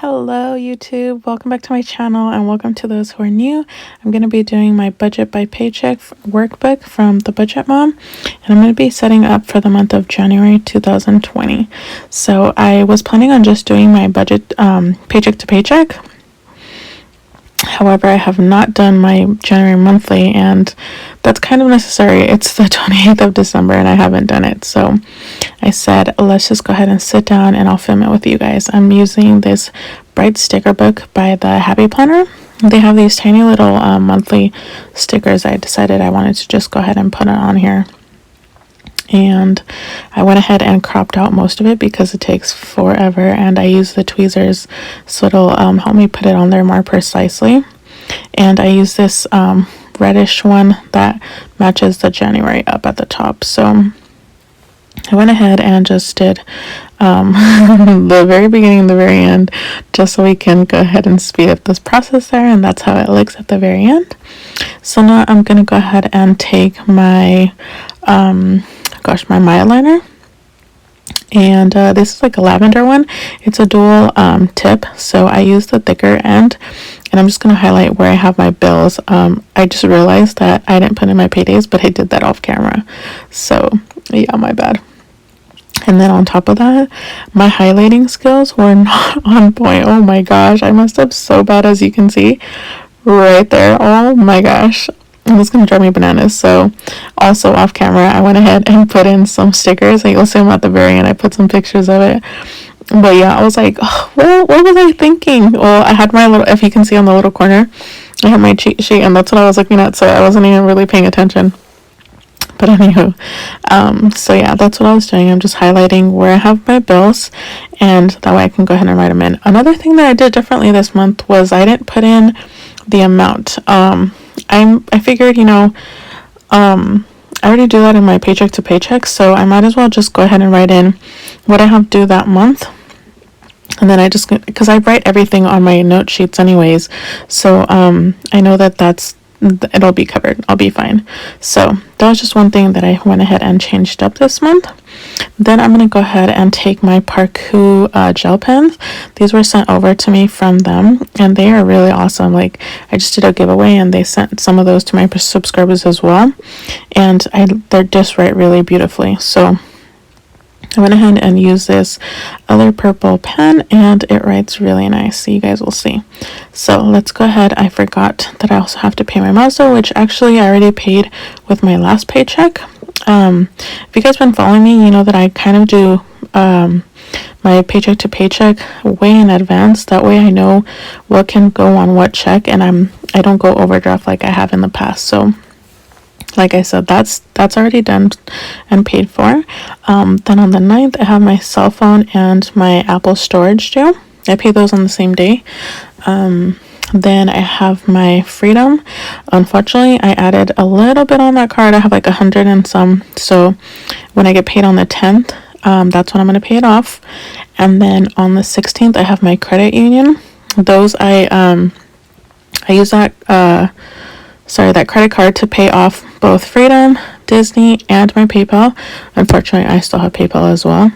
Hello YouTube, welcome back to my channel and welcome to those who are new. I'm going to be doing my budget by paycheck workbook from the Budget Mom, and I'm going to be setting up for the month of January 2020. So I was planning on just doing my budget paycheck to paycheck. However, I have not done my January monthly, and that's kind of necessary. It's the 28th of December and I haven't done it. So I said, let's just go ahead and sit down and I'll film it with you guys. I'm using this Bright sticker book by the Happy Planner. They have these tiny little monthly stickers. I decided I wanted to just go ahead and put it on here. And I went ahead and cropped out most of it because it takes forever, and I use the tweezers so it'll help me put it on there more precisely. And I use this reddish one that matches the January up at the top. So I went ahead and just did the very beginning and the very end, just so we can go ahead and speed up this process there, and that's how it looks at the very end. So now I'm gonna go ahead and take my my eyeliner, and this is like a lavender one. It's a dual tip, so I use the thicker end, and I'm just going to highlight where I have my bills. I just realized that I didn't put in my paydays, but I did that off camera, so yeah, my bad. And then on top of that, my highlighting skills were not on point. Oh my gosh, I messed up so bad, as you can see right there. Oh my gosh, it's gonna drive me bananas. So also off camera, I went ahead and put in some stickers. Like, you'll see them at the very end. I put some pictures of it. But yeah, I was like, oh, what was I thinking? Well, I had my little, if you can see on the little corner, I had my cheat sheet, and that's what I was looking at, so I wasn't even really paying attention. But anywho, so yeah, that's what I was doing. I'm just highlighting where I have my bills, and that way I can go ahead and write them in. Another thing that I did differently this month was I didn't put in the amount. I figured, I already do that in my paycheck to paycheck, so I might as well just go ahead and write in what I have due that month. And then I just, because I write everything on my note sheets anyways, so I know that it'll be covered. I'll be fine. So that was just one thing that I went ahead and changed up this month. Then I'm going to go ahead and take my Parku gel pens. These were sent over to me from them, and they are really awesome. Like, I just did a giveaway and they sent some of those to my subscribers as well, and they're just write really beautifully. So I went ahead and used this other purple pen, and it writes really nice, so you guys will see. So let's go ahead. I forgot that I also have to pay my Mazda, which actually I already paid with my last paycheck. If you guys been following me, you know that I kind of do my paycheck to paycheck way in advance. That way I know what can go on what check, and I don't go overdraft like I have in the past. So like I said, that's already done and paid for. Then on the 9th, I have my cell phone and my Apple storage due. I pay those on the same day. Then I have my Freedom. Unfortunately, I added a little bit on that card. I have like 100 and some. So when I get paid on the 10th, that's when I'm going to pay it off. And then on the 16th, I have my credit union. Those I use that credit card to pay off both Freedom, Disney, and my PayPal. Unfortunately, I still have PayPal as well.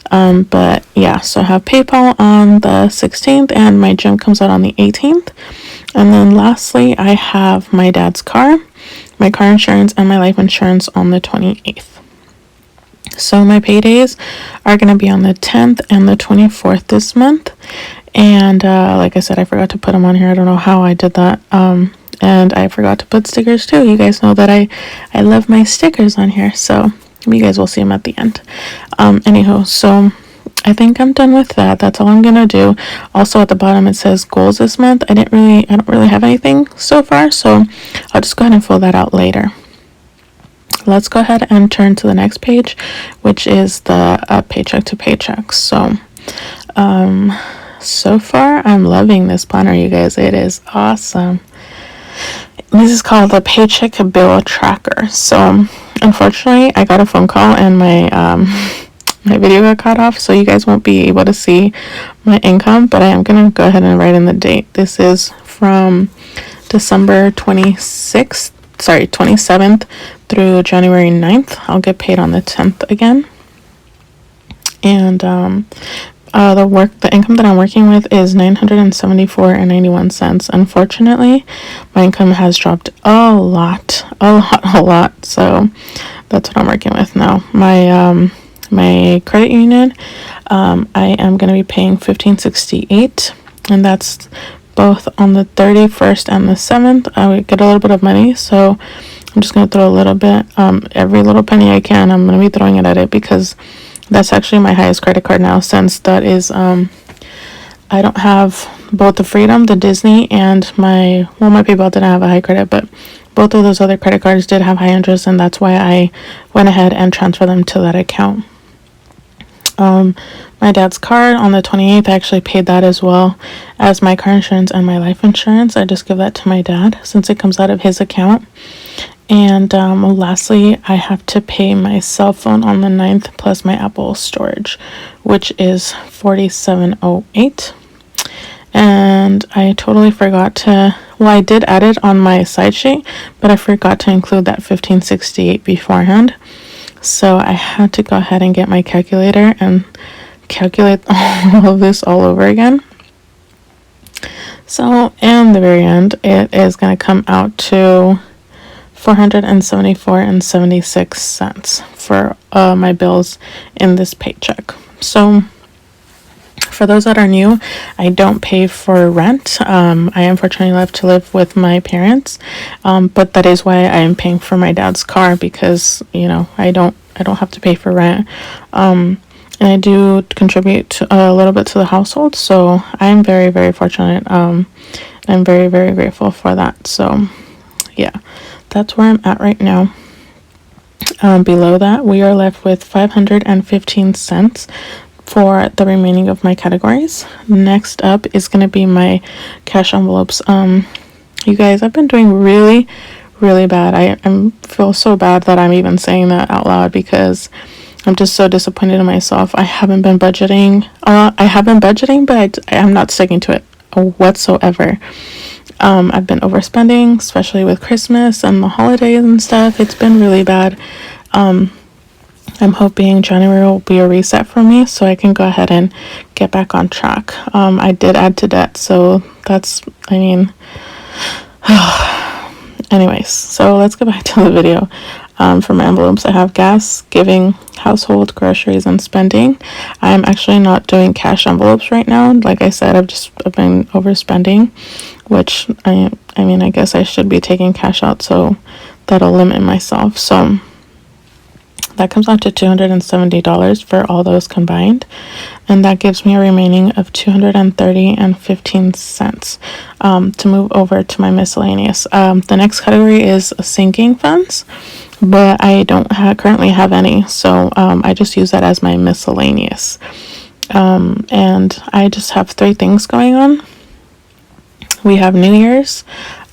But yeah, so I have PayPal on the 16th, and my gym comes out on the 18th. And then lastly, I have my dad's car, my car insurance, and my life insurance on the 28th. So my paydays are going to be on the 10th and the 24th this month. And like I said, I forgot to put them on here. I don't know how I did that. And I forgot to put stickers too. You guys know that I love my stickers on here, so you guys will see them at the end. Anyhow, so I think I'm done with that. That's all I'm gonna do. Also at the bottom it says goals this month. I don't really have anything so far, so I'll just go ahead and fill that out later. Let's go ahead and turn to the next page, which is the paycheck to paycheck. So so far I'm loving this planner, you guys. It is awesome. This is called the Paycheck Bill Tracker. So unfortunately, I got a phone call and my my video got cut off, so you guys won't be able to see my income, but I am gonna go ahead and write in the date. This is from December 27th through January 9th. I'll get paid on the 10th again. And the income that I'm working with is $974.91. Unfortunately, my income has dropped a lot. So that's what I'm working with now. My credit union, I am going to be paying $15.68, and that's both on the 31st and the 7th. I would get a little bit of money, so I'm just going to throw a little bit, every little penny I can, I'm going to be throwing it at it, because that's actually my highest credit card now, since that is, I don't have both the Freedom, the Disney, and my PayPal didn't have a high credit, but both of those other credit cards did have high interest, and that's why I went ahead and transferred them to that account. My dad's card on the 28th, I actually paid that as well as my car insurance and my life insurance. I just give that to my dad since it comes out of his account. And lastly, I have to pay my cell phone on the 9th plus my Apple storage, which is $47.08. And I totally forgot to, I did add it on my side sheet, but I forgot to include that $15.68 beforehand. So I had to go ahead and get my calculator and calculate all of this all over again. So in the very end, it is going to come out to $474.76 for my bills in this paycheck. So for those that are new, I don't pay for rent. I unfortunately have to live with my parents, but that is why I am paying for my dad's car, because I don't have to pay for rent. And I do contribute a little bit to the household, so I am very, very fortunate. I'm very, very grateful for that. So yeah, that's where I'm at right now. Below that, we are left with 515 cents for the remaining of my categories. Next up is going to be my cash envelopes. You guys, I've been doing really, really bad. I feel so bad that I'm even saying that out loud, because I'm just so disappointed in myself. I haven't been budgeting. But I am not sticking to it whatsoever. I've been overspending, especially with Christmas and the holidays and stuff. It's been really bad. I'm hoping January will be a reset for me, so I can go ahead and get back on track. I did add to debt, so that's, anyways, so let's go back to the video. For my envelopes, I have gas, giving, household, groceries, and spending. I'm actually not doing cash envelopes right now. Like I said, I've been overspending, which I guess I should be taking cash out, so that'll limit myself. So that comes out to $270 for all those combined, and that gives me a remaining of $230.15 to move over to my miscellaneous. The next category is sinking funds, but I don't currently have any, so I just use that as my miscellaneous. And I just have 3 things going on. We have New Year's.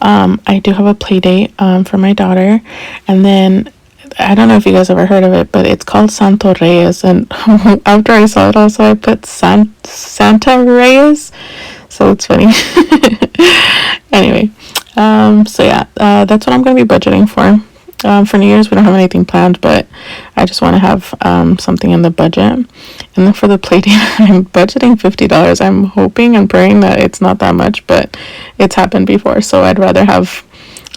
I do have a play date for my daughter, and then I don't know if you guys ever heard of it, but it's called Santo Reyes, and after I saw it also, I put Santa Reyes, so it's funny. Anyway, so yeah, that's what I'm going to be budgeting for. For New Year's, we don't have anything planned, but I just want to have something in the budget. And then for the play date, I'm budgeting $50. I'm hoping and praying that it's not that much, but it's happened before, so I'd rather have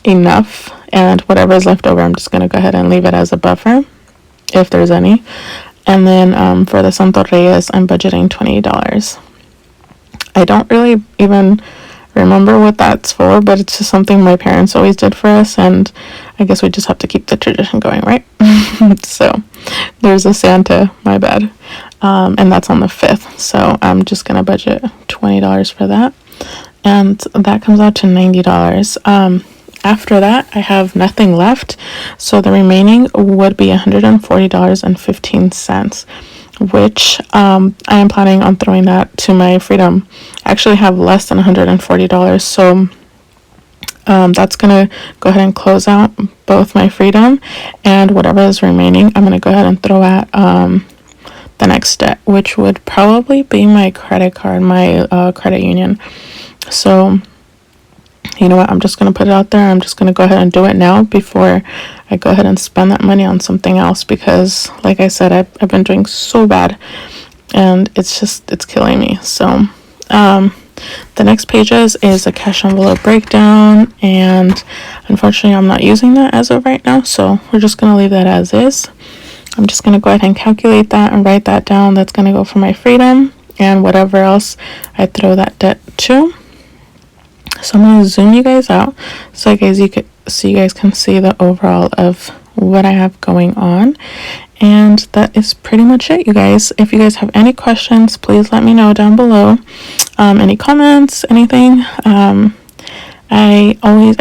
enough, and whatever is left over, I'm just going to go ahead and leave it as a buffer, if there's any. And then for the Santo Reyes, I'm budgeting $20. I don't really even remember what that's for, but it's just something my parents always did for us, and I guess we just have to keep the tradition going, right? So there's a Santa, my bad, and that's on the 5th, so I'm just gonna budget $20 for that, and that comes out to $90. After that, I have nothing left, so the remaining would be $140.15, which I am planning on throwing that to my Freedom. I actually have less than $140, so that's gonna go ahead and close out both my Freedom, and whatever is remaining, I'm gonna go ahead and throw at the next debt, which would probably be my credit card, my credit union. So you know what, I'm just going to put it out there. I'm just going to go ahead and do it now before I go ahead and spend that money on something else, because like I said, I've been doing so bad, and it's killing me. So the next pages is a cash envelope breakdown, and unfortunately I'm not using that as of right now, so we're just going to leave that as is. I'm just going to go ahead and calculate that and write that down. That's going to go for my freedom and whatever else I throw that debt to. So I'm going to zoom you guys out so you guys can see the overall of what I have going on. And that is pretty much it, you guys. If you guys have any questions, please let me know down below. Any comments, anything. I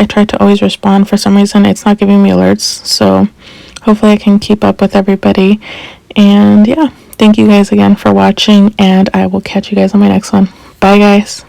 try to always respond. For some reason it's not giving me alerts, so hopefully I can keep up with everybody. And yeah, thank you guys again for watching, and I will catch you guys on my next one. Bye guys.